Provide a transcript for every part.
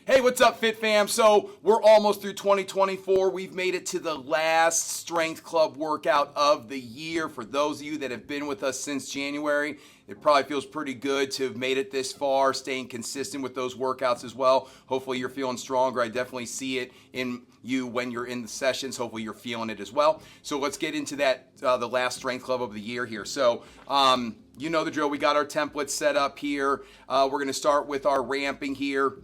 Hey, what's up, Fit Fam? So we're almost through 2024. We've made it to the last Strength Club workout of the year. For those of you that have been with us since January, it probably feels pretty good to have made it this far, staying consistent with those workouts as well. Hopefully you're feeling stronger. I definitely see it in you when you're in the sessions. Hopefully you're feeling it as well. So let's get into that, the last Strength Club of the year here. So, you know the drill. We got our templates set up here. We're going to start with our ramping here.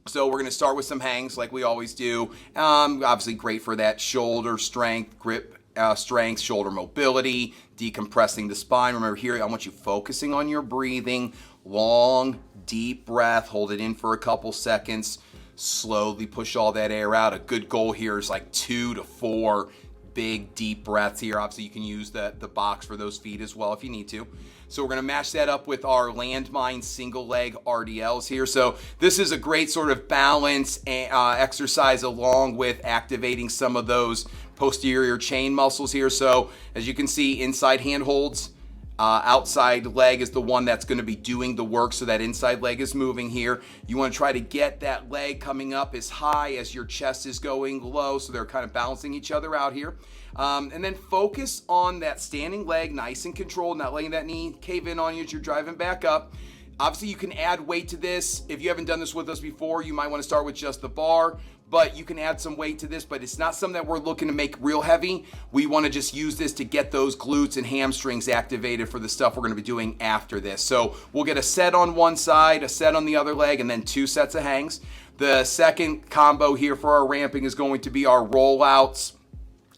So we're going to start with some hangs like we always do. Obviously great for that shoulder strength, grip strength, shoulder mobility, decompressing the spine. Remember here, I want you focusing on your breathing. Long, deep breath. Hold it in for a couple seconds. Slowly push all that air out. A good goal here is like 2 to 4 big, deep breaths here. Obviously, you can use the box for those feet as well if you need to. So we're going to match that up with our landmine single leg RDLs here. So this is a great sort of balance exercise along with activating some of those posterior chain muscles here. So as you can see, inside hand holds, outside leg is the one that's going to be doing the work, so that inside leg is moving here. You want to try to get that leg coming up as high as your chest is going low, so they're kind of balancing each other out here. And then focus on that standing leg, nice and controlled, not letting that knee cave in on you as you're driving back up. Obviously, you can add weight to this. If you haven't done this with us before, you might want to start with just the bar, but you can add some weight to this, but it's not something that we're looking to make real heavy. We want to just use this to get those glutes and hamstrings activated for the stuff we're going to be doing after this. So we'll get a set on one side, a set on the other leg, and then 2 sets of hangs. The second combo here for our ramping is going to be our rollouts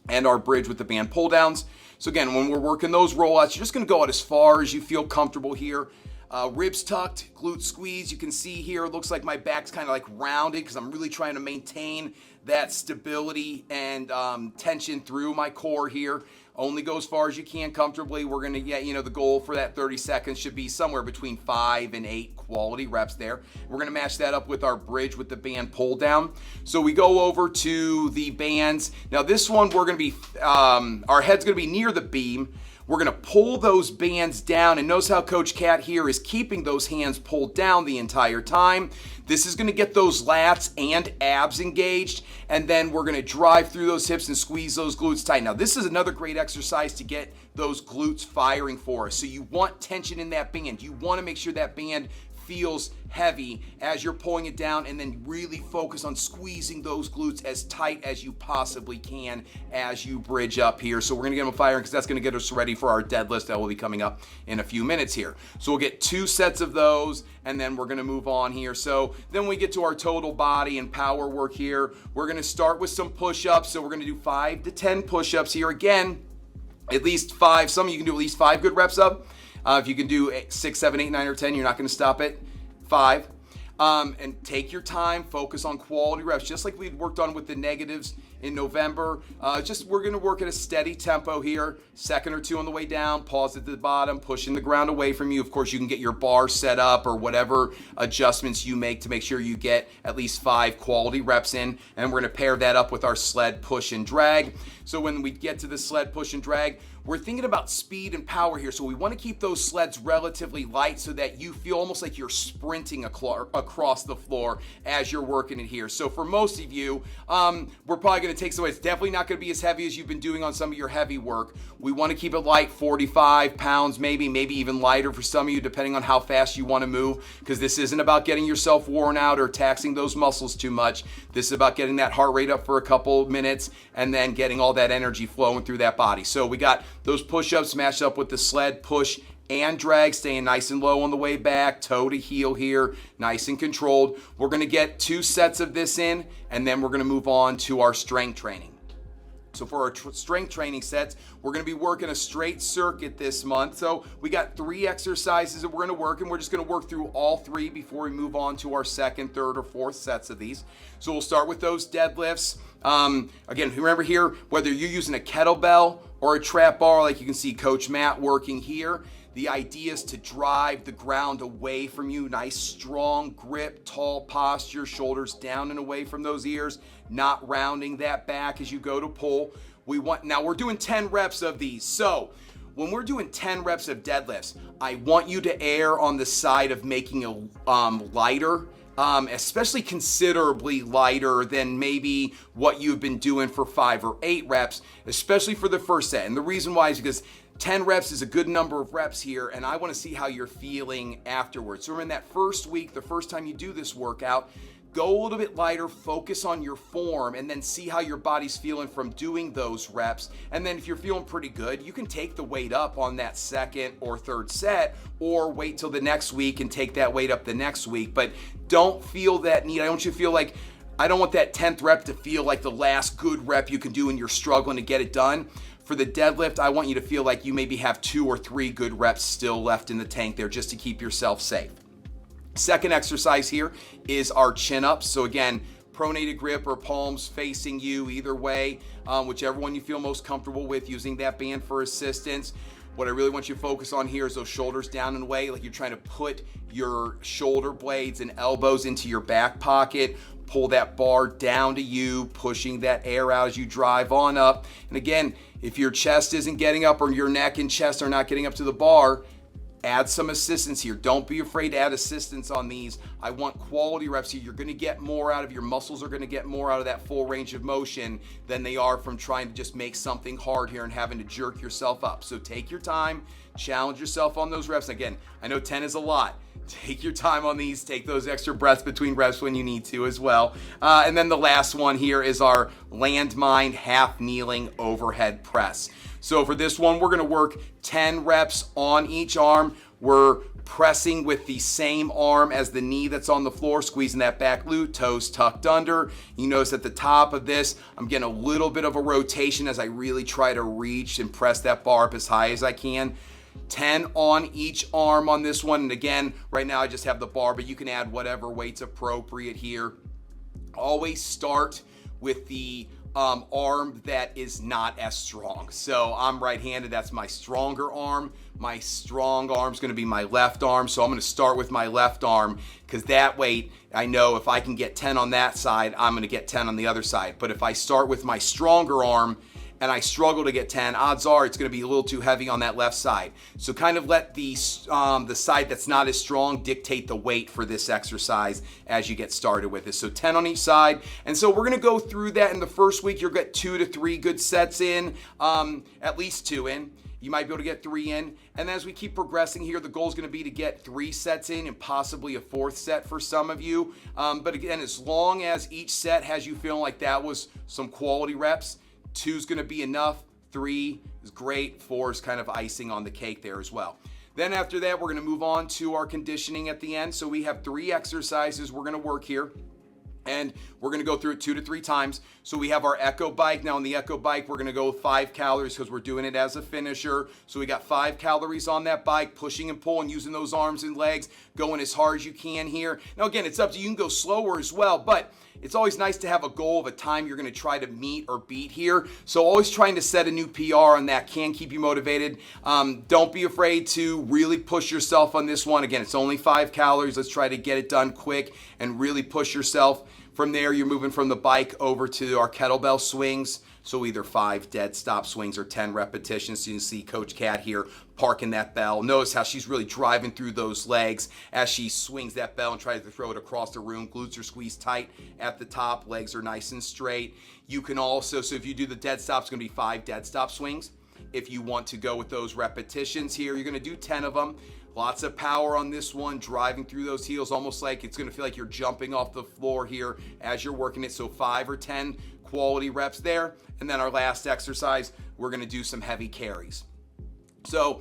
and our bridge with the band pull downs. So again, when we're working those rollouts, you're just going to go out as far as you feel comfortable here. Ribs tucked, glute squeeze. You can see here, it looks like my back's kind of like rounded because I'm really trying to maintain that stability and tension through my core here. Only go as far as you can comfortably. We're going to get, the goal for that 30 seconds should be somewhere between 5 and 8 quality reps there. We're going to match that up with our bridge with the band pull down. So we go over to the bands. Now this one, we're going to be, our head's going to be near the beam. We're going to pull those bands down, and notice how Coach Cat here is keeping those hands pulled down the entire time. This is going to get those lats and abs engaged, and then we're going to drive through those hips and squeeze those glutes tight. Now, this is another great exercise to get those glutes firing for us. So you want tension in that band. You want to make sure that band feels heavy as you're pulling it down, and then really focus on squeezing those glutes as tight as you possibly can as you bridge up here. So we're gonna get them firing because that's gonna get us ready for our deadlift that will be coming up in a few minutes here. So we'll get 2 sets of those, and then we're gonna move on here. So then we get to our total body and power work here. We're gonna start with some push-ups. So we're gonna do 5 to 10 push-ups here. Again, at least 5. Some of you can do at least 5 good reps up. If you can do 6, 7, 8, 9, or 10, you're not going to stop at 5. And take your time, focus on quality reps, just like we'd worked on with the negatives in November. We're going to work at a steady tempo here, second or 2 on the way down, pause at the bottom, pushing the ground away from you. Of course, you can get your bar set up or whatever adjustments you make to make sure you get at least 5 quality reps in. And we're going to pair that up with our sled push and drag. So when we get to the sled push and drag, we're thinking about speed and power here. So we want to keep those sleds relatively light so that you feel almost like you're sprinting across the floor as you're working it here. So for most of you, we're probably going to take some away. It's definitely not going to be as heavy as you've been doing on some of your heavy work. We want to keep it light, 45 pounds, maybe even lighter for some of you, depending on how fast you want to move, because this isn't about getting yourself worn out or taxing those muscles too much. This is about getting that heart rate up for a couple minutes and then getting all that energy flowing through that body. So we got those push-ups matched up with the sled push and drag, staying nice and low on the way back, toe to heel here, nice and controlled. We're going to get 2 sets of this in, and then we're going to move on to our strength training. So for our strength training sets, we're going to be working a straight circuit this month. So we got 3 exercises that we're going to work, and we're just going to work through all 3 before we move on to our second, third, or fourth sets of these. So we'll start with those deadlifts. Again, remember here, whether you're using a kettlebell or a trap bar, like you can see Coach Matt working here, the idea is to drive the ground away from you. Nice, strong grip, tall posture, shoulders down and away from those ears, not rounding that back as you go to pull. Now we're doing 10 reps of these. So when we're doing 10 reps of deadlifts, I want you to err on the side of making it lighter especially considerably lighter than maybe what you've been doing for 5 or 8 reps, especially for the first set. And the reason why is because 10 reps is a good number of reps here, and I want to see how you're feeling afterwards. So remember, in that first week, the first time you do this workout, go a little bit lighter, focus on your form, and then see how your body's feeling from doing those reps. And then if you're feeling pretty good, you can take the weight up on that second or third set, or wait till the next week and take that weight up the next week. But don't feel that need. I don't want you to feel like, I don't want that 10th rep to feel like the last good rep you can do and you're struggling to get it done. For the deadlift, I want you to feel like you maybe have 2 or 3 good reps still left in the tank there just to keep yourself safe. Second exercise here is our chin-ups. So again, pronated grip or palms facing you, either way, whichever one you feel most comfortable with, using that band for assistance. What I really want you to focus on here is those shoulders down and away, like you're trying to put your shoulder blades and elbows into your back pocket. Pull that bar down to you, pushing that air out as you drive on up. And again, if your chest isn't getting up or your neck and chest are not getting up to the bar, add some assistance here. Don't be afraid to add assistance on these. I want quality reps here. You're going to get more out of your muscles, are going to get more out of that full range of motion than they are from trying to just make something hard here and having to jerk yourself up. So take your time, challenge yourself on those reps. Again, I know 10 is a lot. Take your time on these. Take those extra breaths between reps when you need to as well. And then the last one here is our landmine half kneeling overhead press. So for this one, we're going to work 10 reps on each arm. We're pressing with the same arm as the knee that's on the floor, squeezing that back glute, toes tucked under. You notice at the top of this, I'm getting a little bit of a rotation as I really try to reach and press that bar up as high as I can. 10 on each arm on this one. And again, right now I just have the bar, but you can add whatever weight's appropriate here. Always start with the arm that is not as strong. So I'm right-handed, that's my stronger arm. My strong arm's gonna be my left arm. So I'm gonna start with my left arm, because that weight, I know if I can get 10 on that side, I'm gonna get 10 on the other side. But if I start with my stronger arm and I struggle to get 10, odds are it's going to be a little too heavy on that left side. So kind of let the side that's not as strong dictate the weight for this exercise as you get started with it. So 10 on each side. And so we're going to go through that in the first week. You'll get 2 to 3 good sets in, at least 2 in. You might be able to get 3 in. And as we keep progressing here, the goal is going to be to get 3 sets in and possibly a 4th set for some of you. But again, as long as each set has you feeling like that was some quality reps, 2 is going to be enough. 3 is great. 4 is kind of icing on the cake there as well. Then after that, we're going to move on to our conditioning at the end. So we have 3 exercises we're going to work here. And we're going to go through it 2 to 3 times. So we have our Echo Bike. Now on the Echo Bike, we're going to go with 5 calories because we're doing it as a finisher. So we got 5 calories on that bike, pushing and pulling, using those arms and legs, going as hard as you can here. Now again, it's up to you. You can go slower as well, but it's always nice to have a goal of a time you're going to try to meet or beat here. So always trying to set a new PR on that can keep you motivated. Don't be afraid to really push yourself on this one. Again, it's only 5 calories. Let's try to get it done quick and really push yourself. From there, you're moving from the bike over to our kettlebell swings. So either 5 dead stop swings or 10 repetitions. So you can see Coach Kat here parking that bell. Notice how she's really driving through those legs as she swings that bell and tries to throw it across the room. Glutes are squeezed tight at the top. Legs are nice and straight. You can also, so if you do the dead stop, it's going to be 5 dead stop swings. If you want to go with those repetitions here, you're going to do 10 of them. Lots of power on this one, driving through those heels, almost like it's going to feel like you're jumping off the floor here as you're working it. So 5 or 10 quality reps there. And then our last exercise, we're going to do some heavy carries. So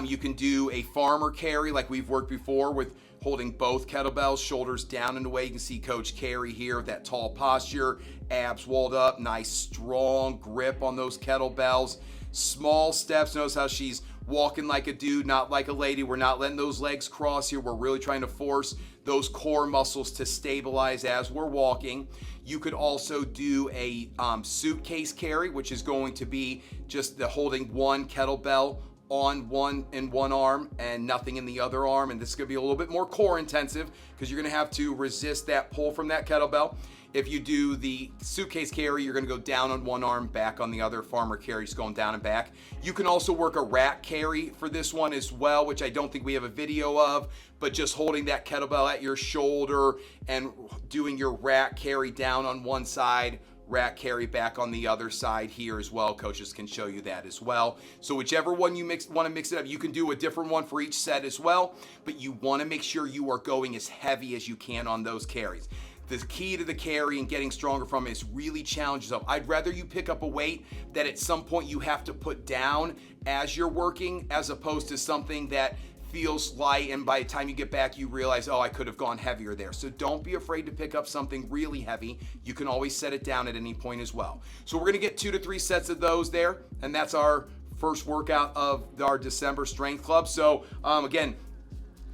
you can do a farmer carry like we've worked before with holding both kettlebells, shoulders down and away. You can see Coach Carey here with that tall posture, abs walled up, nice strong grip on those kettlebells. Small steps. Notice how she's walking like a dude, not like a lady. We're not letting those legs cross here. We're really trying to force those core muscles to stabilize as we're walking. You could also do a suitcase carry, which is going to be just the holding one kettlebell on one arm and nothing in the other arm. And this is going to be a little bit more core intensive because you're going to have to resist that pull from that kettlebell. If you do the suitcase carry, you're going to go down on one arm, back on the other. Farmer carry, just going down and back. You can also work a rack carry for this one as well, which I don't think we have a video of, but just holding that kettlebell at your shoulder and doing your rack carry down on one side, rack carry back on the other side here as well. Coaches can show you that as well. So whichever one you want to mix it up, you can do a different one for each set as well, but you want to make sure you are going as heavy as you can on those carries. The key to the carry and getting stronger from it is really challenge yourself. I'd rather you pick up a weight that at some point you have to put down as you're working, as opposed to something that feels light and by the time you get back you realize, oh, I could have gone heavier there. So don't be afraid to pick up something really heavy. You can always set it down at any point as well. So we're gonna get 2 to 3 sets of those there, and that's our first workout of our December Strength Club. So again,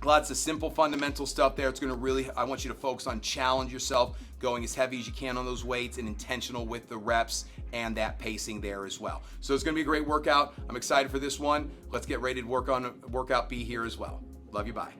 lots of simple fundamental stuff there. It's going to really, I want you to focus on challenge yourself, going as heavy as you can on those weights and intentional with the reps and that pacing there as well. So it's going to be a great workout. I'm excited for this one. Let's get ready to work on workout B here as well. Love you, bye.